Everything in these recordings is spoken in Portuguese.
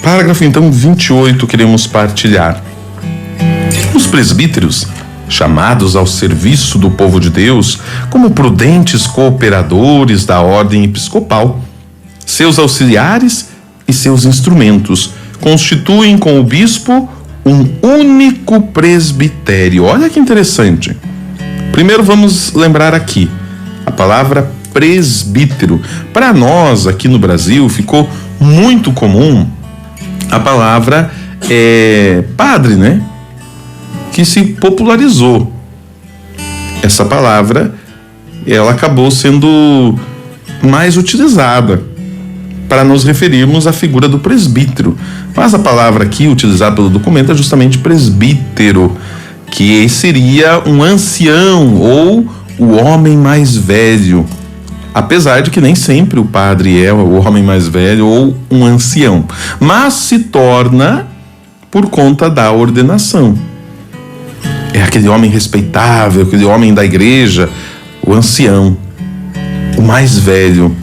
Parágrafo então 28, queremos partilhar. Os presbíteros, chamados ao serviço do povo de Deus como prudentes cooperadores da ordem episcopal, seus auxiliares e seus instrumentos, constituem com o bispo um único presbitério. Olha que interessante. Primeiro vamos lembrar aqui a palavra presbítero. Para nós aqui no Brasil ficou muito comum a palavra padre, né? Que se popularizou. Essa palavra, ela acabou sendo mais utilizada para nos referirmos à figura do presbítero. Mas a palavra aqui utilizada pelo documento é justamente presbítero, que seria um ancião ou o homem mais velho. Apesar de que nem sempre o padre é o homem mais velho ou um ancião, mas se torna por conta da ordenação. É aquele homem respeitável, aquele homem da igreja, o ancião, o mais velho.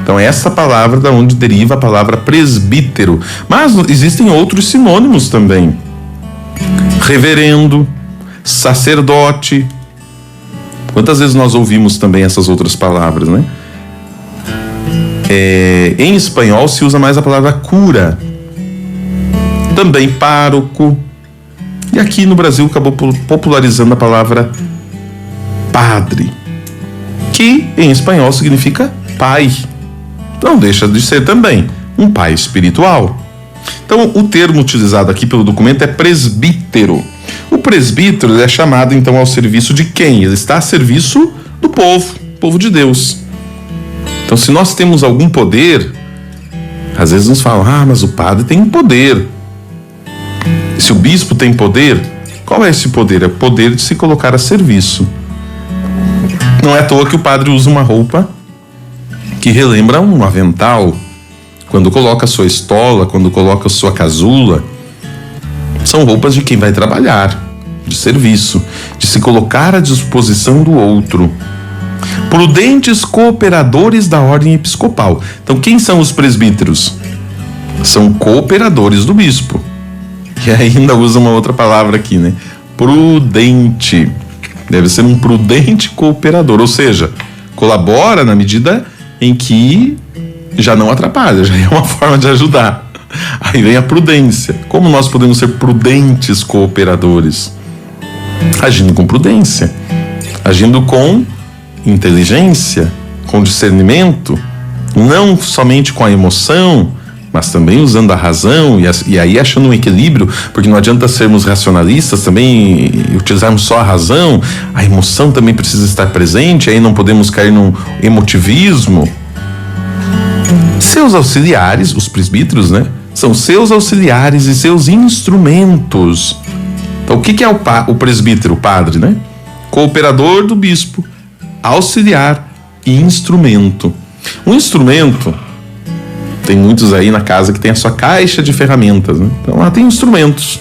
Então essa palavra da onde deriva a palavra presbítero. Mas existem outros sinônimos também. Reverendo, sacerdote. Quantas vezes nós ouvimos também essas outras palavras, né? Em espanhol se usa mais a palavra cura. Também pároco. E aqui no Brasil acabou popularizando a palavra padre, que em espanhol significa pai. Não deixa de ser também um pai espiritual. Então o termo utilizado aqui pelo documento é presbítero. O presbítero é chamado então ao serviço de quem? Ele está a serviço do povo de Deus. Então se nós temos algum poder, às vezes nos falam, mas o padre tem poder. Se o bispo tem poder, qual é esse poder? É o poder de se colocar a serviço. Não é à toa que o padre usa uma roupa que relembra um avental. Quando coloca a sua estola, quando coloca a sua casula, são roupas de quem vai trabalhar, de serviço, de se colocar à disposição do outro. Prudentes cooperadores da ordem episcopal. Então, quem são os presbíteros? São cooperadores do bispo. E ainda usa uma outra palavra aqui, né? Prudente. Deve ser um prudente cooperador, ou seja, colabora na medida em que já não atrapalha, já é uma forma de ajudar. Aí vem a prudência. Como nós podemos ser prudentes cooperadores? Agindo com prudência, agindo com inteligência, com discernimento, não somente com a emoção, mas também usando a razão e aí achando um equilíbrio, porque não adianta sermos racionalistas também e utilizarmos só a razão, a emoção também precisa estar presente, aí não podemos cair num emotivismo. Seus auxiliares, os presbíteros, né? São seus auxiliares e seus instrumentos. Então o que é o presbítero, o padre, né? Cooperador do bispo, auxiliar e instrumento. Um instrumento, tem muitos aí na casa que tem a sua caixa de ferramentas, né? Então lá tem instrumentos.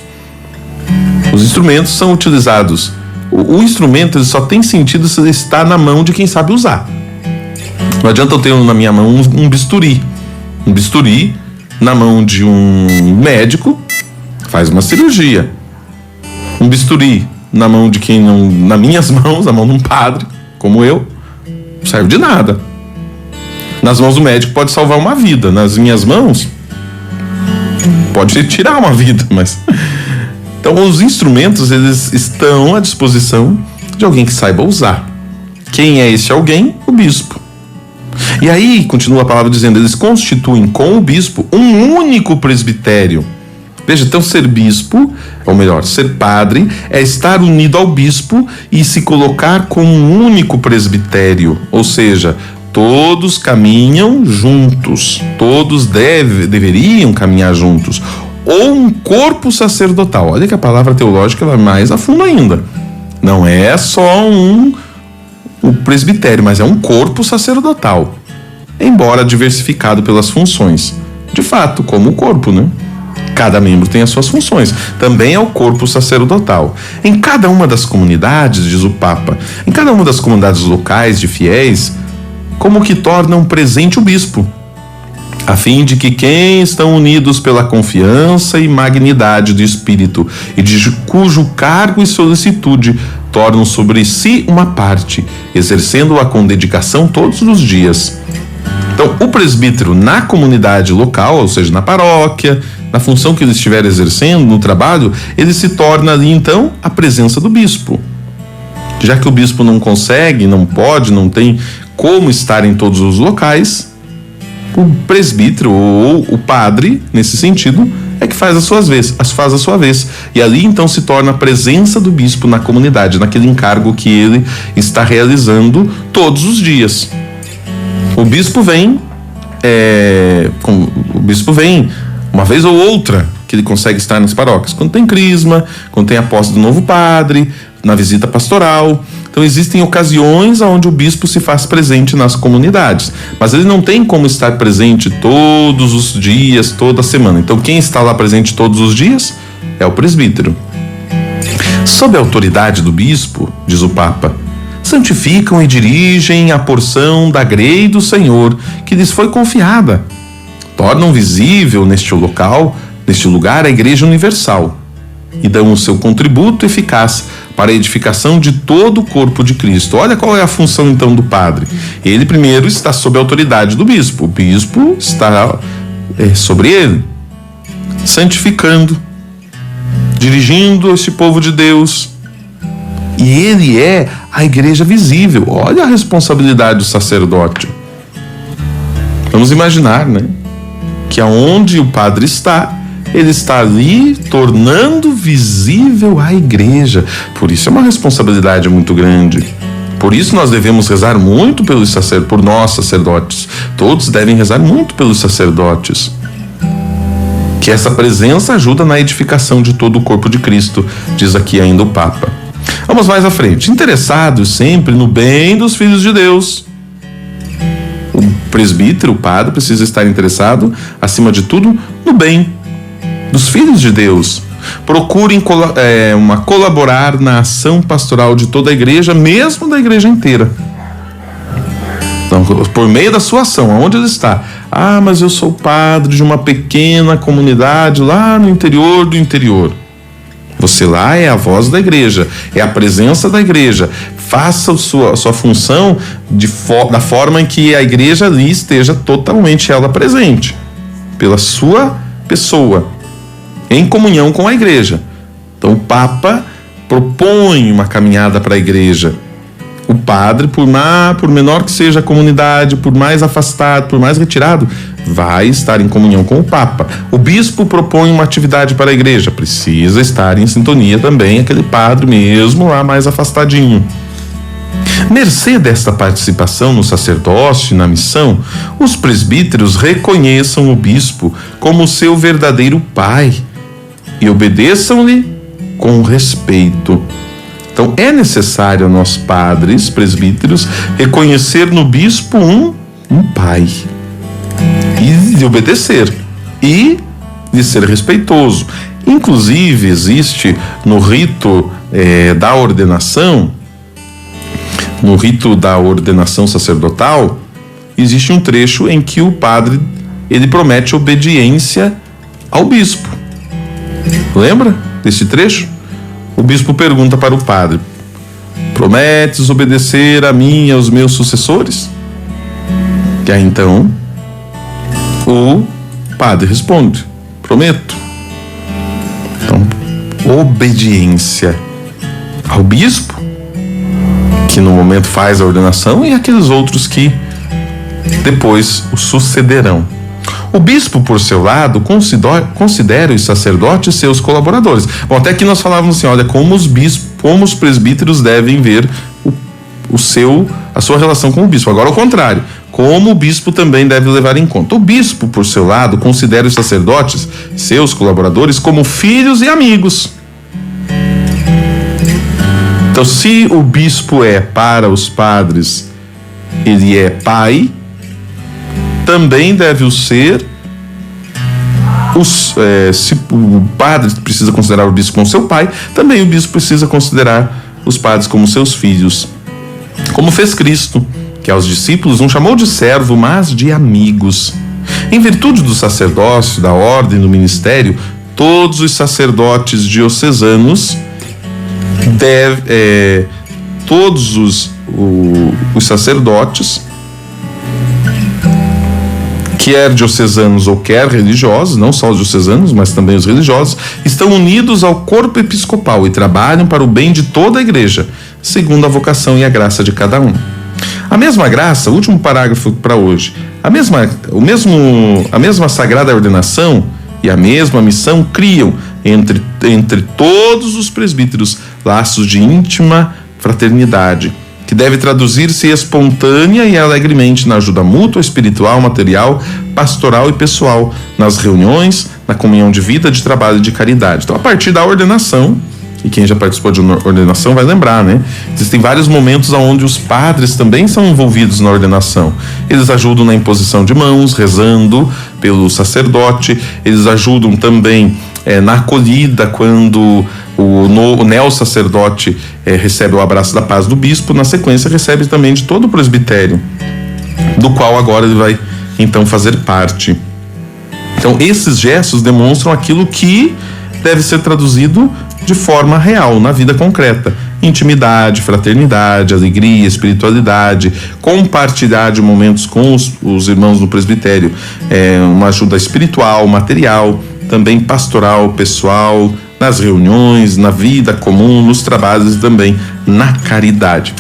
Os instrumentos são utilizados. O instrumento ele só tem sentido se ele está na mão de quem sabe usar. Não adianta eu ter na minha mão um bisturi. Um bisturi na mão de um médico faz uma cirurgia. Um bisturi na mão de quem não, nas minhas mãos, na mão de um padre, como eu, não serve de nada. Nas mãos do médico pode salvar uma vida, nas minhas mãos pode tirar uma vida, mas então os instrumentos eles estão à disposição de alguém que saiba usar. Quem é esse alguém? O bispo. E aí, continua a palavra dizendo, eles constituem com o bispo um único presbitério. Veja, então ser bispo, ou melhor, ser padre, é estar unido ao bispo e se colocar como um único presbitério, ou seja, todos caminham juntos, todos deveriam caminhar juntos, ou um corpo sacerdotal. Olha que a palavra teológica ela mais a fundo ainda. Não é só o presbitério, mas é um corpo sacerdotal, embora diversificado pelas funções. De fato, como o corpo, né? Cada membro tem as suas funções. Também é o corpo sacerdotal. Em cada uma das comunidades, diz o Papa, em cada uma das comunidades locais de fiéis, como que tornam presente o bispo. a fim de que quem estão unidos pela confiança e magnidade do Espírito, e de cujo cargo e solicitude tornam sobre si uma parte, exercendo-a com dedicação todos os dias. Então, o presbítero na comunidade local, ou seja, na paróquia, na função que ele estiver exercendo, no trabalho, ele se torna ali, então, a presença do bispo. Já que o bispo não consegue, não pode, não tem como estar em todos os locais, o presbítero ou o padre, nesse sentido, é que faz a sua vez. E ali, então, se torna a presença do bispo na comunidade, naquele encargo que ele está realizando todos os dias. O bispo vem uma vez ou outra que ele consegue estar nas paróquias, quando tem crisma, quando tem a posse do novo padre, na visita pastoral. Então existem ocasiões onde o bispo se faz presente nas comunidades, mas ele não tem como estar presente todos os dias, toda semana. Então quem está lá presente todos os dias é o presbítero. Sob a autoridade do bispo, diz o Papa, santificam e dirigem a porção da grei do Senhor que lhes foi confiada. Tornam visível neste lugar, a Igreja Universal e dão o seu contributo eficaz para a edificação de todo o corpo de Cristo. Olha qual é a função então do padre. Ele primeiro está sob a autoridade do bispo. O bispo está sobre ele, santificando, dirigindo este povo de Deus. E ele é a igreja visível. Olha a responsabilidade do sacerdote. Vamos imaginar, né? Que aonde o padre está, ele está ali tornando visível a igreja. Por isso é uma responsabilidade muito grande. Por isso nós devemos rezar muito por nós sacerdotes. Todos devem rezar muito pelos sacerdotes. Que essa presença ajuda na edificação de todo o corpo de Cristo, diz aqui ainda o Papa. Vamos mais à frente. Interessados sempre no bem dos filhos de Deus. O presbítero, o padre, precisa estar interessado, acima de tudo, no bem dos filhos de Deus. Procurem colaborar na ação pastoral de toda a igreja, mesmo da igreja inteira. Então, por meio da sua ação, aonde ele está? Ah, mas eu sou padre de uma pequena comunidade lá no interior do interior. Você lá é a voz da igreja, é a presença da igreja. Faça a sua função da forma em que a igreja ali esteja totalmente ela presente, pela sua pessoa, em comunhão com a igreja. Então o Papa propõe uma caminhada para a igreja. O padre, por menor que seja a comunidade, por mais afastado, por mais retirado, vai estar em comunhão com o Papa. O bispo propõe uma atividade para a igreja, precisa estar em sintonia também aquele padre mesmo lá mais afastadinho. Mercê desta participação no sacerdócio e na missão, os presbíteros reconheçam o bispo como seu verdadeiro pai e obedeçam-lhe com respeito. Então é necessário a nós padres, presbíteros, reconhecer no bispo um pai e de obedecer e de ser respeitoso. Inclusive existe no rito da ordenação, no rito da ordenação sacerdotal, existe um trecho em que o padre ele promete obediência ao bispo. Lembra desse trecho? O bispo pergunta para o padre: prometes obedecer a mim e aos meus sucessores? E aí então o padre responde: prometo. Então, obediência ao bispo, que no momento faz a ordenação, e aqueles outros que depois o sucederão. O bispo, por seu lado, considera os sacerdotes seus colaboradores. Bom, até aqui nós falávamos assim, olha, como os presbíteros devem ver a sua relação com o bispo. Agora, ao contrário, como o bispo também deve levar em conta. O bispo, por seu lado, considera os sacerdotes, seus colaboradores, como filhos e amigos. Então, se o bispo é para os padres, ele é pai, também deve o ser. Se o padre precisa considerar o bispo como seu pai, também o bispo precisa considerar os padres como seus filhos. Como fez Cristo, que aos discípulos não chamou de servo, mas de amigos. Em virtude do sacerdócio, da ordem, do ministério, todos os sacerdotes diocesanos todos os sacerdotes, quer diocesanos ou quer religiosos, não só os diocesanos, mas também os religiosos, estão unidos ao corpo episcopal e trabalham para o bem de toda a igreja, segundo a vocação e a graça de cada um. A mesma graça, último parágrafo para hoje, a mesma sagrada ordenação e a mesma missão criam entre todos os presbíteros laços de íntima fraternidade, que deve traduzir-se espontânea e alegremente na ajuda mútua, espiritual, material, pastoral e pessoal, nas reuniões, na comunhão de vida, de trabalho e de caridade. Então, a partir da ordenação, e quem já participou de ordenação vai lembrar, né? Existem vários momentos onde os padres também são envolvidos na ordenação. Eles ajudam na imposição de mãos, rezando pelo sacerdote, eles ajudam também na acolhida, quando o neo-sacerdote recebe o abraço da paz do bispo, na sequência recebe também de todo o presbitério, do qual agora ele vai então fazer parte. Então esses gestos demonstram aquilo que deve ser traduzido de forma real, na vida concreta: intimidade, fraternidade, alegria, espiritualidade, compartilhar de momentos com os irmãos do presbitério, uma ajuda espiritual, material, também pastoral, pessoal, nas reuniões, na vida comum, nos trabalhos e também na caridade.